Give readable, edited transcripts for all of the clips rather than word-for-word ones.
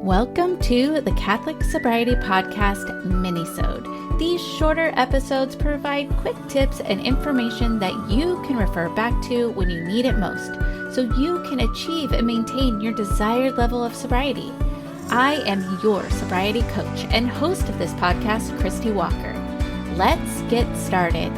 Welcome to the Catholic Sobriety Podcast Minisode. These shorter episodes provide quick tips and information that you can refer back to when you need it most, so you can achieve and maintain your desired level of sobriety. I am your sobriety coach and host of this podcast, Christie Walker. Let's get started.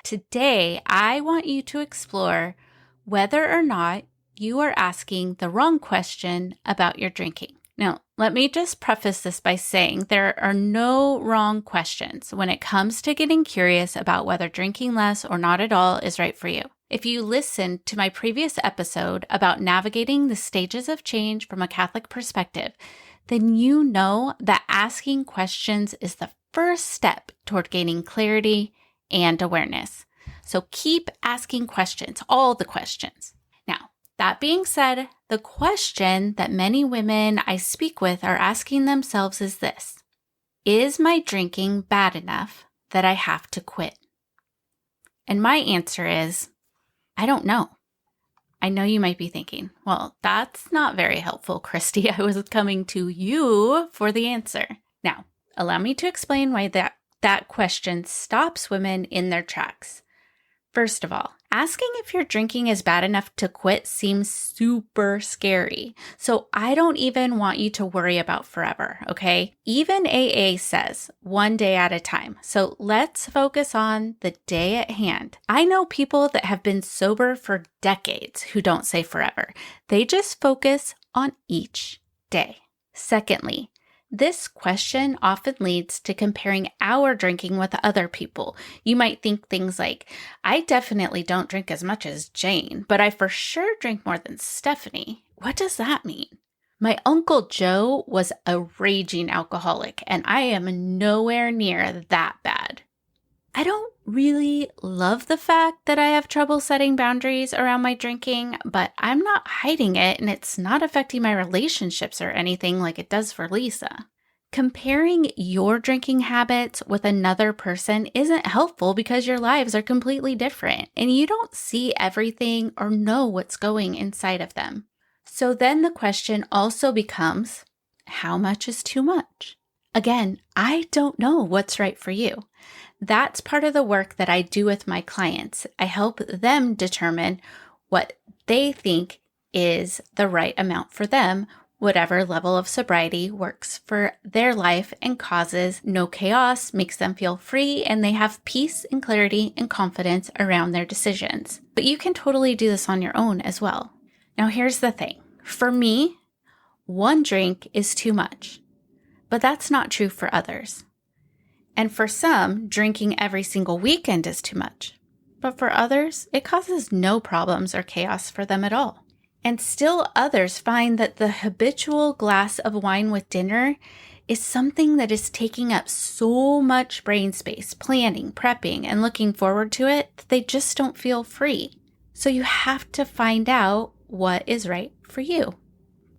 Today, I want you to explore whether or not you are asking the wrong question about your drinking. Now, let me just preface this by saying there are no wrong questions when it comes to getting curious about whether drinking less or not at all is right for you. If you listened to my previous episode about navigating the stages of change from a Catholic perspective, then you know that asking questions is the first step toward gaining clarity and awareness. So keep asking questions, all the questions. Now, that being said, the question that many women I speak with are asking themselves is this: is my drinking bad enough that I have to quit? And my answer is, I don't know. I know you might be thinking, well, that's not very helpful, Christy. I was coming to you for the answer. Now, allow me to explain why that question stops women in their tracks. First of all, asking if your drinking is bad enough to quit seems super scary. So I don't even want you to worry about forever, okay? Even AA says 1 day at a time. So let's focus on the day at hand. I know people that have been sober for decades who don't say forever. They just focus on each day. Secondly, this question often leads to comparing our drinking with other people. You might think things like, I definitely don't drink as much as Jane, but I for sure drink more than Stephanie. What does that mean? My Uncle Joe was a raging alcoholic, and I am nowhere near that bad. I don't really love the fact that I have trouble setting boundaries around my drinking, but I'm not hiding it, and it's not affecting my relationships or anything like it does for Lisa. Comparing your drinking habits with another person isn't helpful because your lives are completely different, and you don't see everything or know what's going inside of them. So then the question also becomes, how much is too much? Again, I don't know what's right for you. That's part of the work that I do with my clients. I help them determine what they think is the right amount for them, whatever level of sobriety works for their life and causes no chaos, makes them feel free, and they have peace and clarity and confidence around their decisions. But you can totally do this on your own as well. Now, here's the thing. For me, 1 drink is too much, but that's not true for others. And for some, drinking every single weekend is too much. But for others, it causes no problems or chaos for them at all. And still others find that the habitual glass of wine with dinner is something that is taking up so much brain space, planning, prepping, and looking forward to it, that they just don't feel free. So you have to find out what is right for you.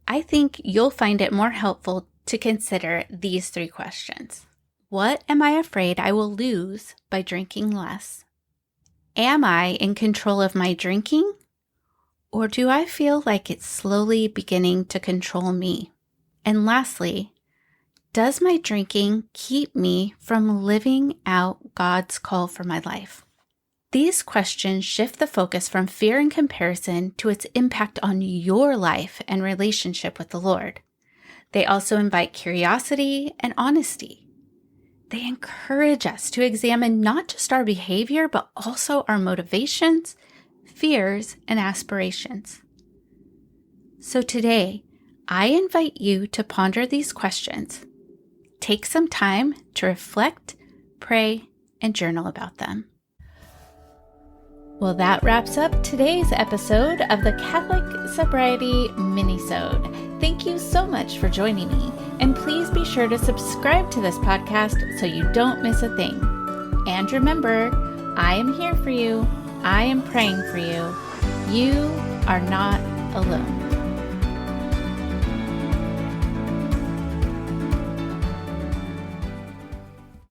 I think you'll find it more helpful to consider these 3 questions. What am I afraid I will lose by drinking less? Am I in control of my drinking? Or do I feel like it's slowly beginning to control me? And lastly, does my drinking keep me from living out God's call for my life? These questions shift the focus from fear and comparison to its impact on your life and relationship with the Lord. They also invite curiosity and honesty. They encourage us to examine not just our behavior, but also our motivations, fears, and aspirations. So today, I invite you to ponder these questions. Take some time to reflect, pray, and journal about them. Well, that wraps up today's episode of the Catholic Sobriety Minisode. Thank you so much for joining me, and please be sure to subscribe to this podcast so you don't miss a thing. And remember, I am here for you. I am praying for you. You are not alone.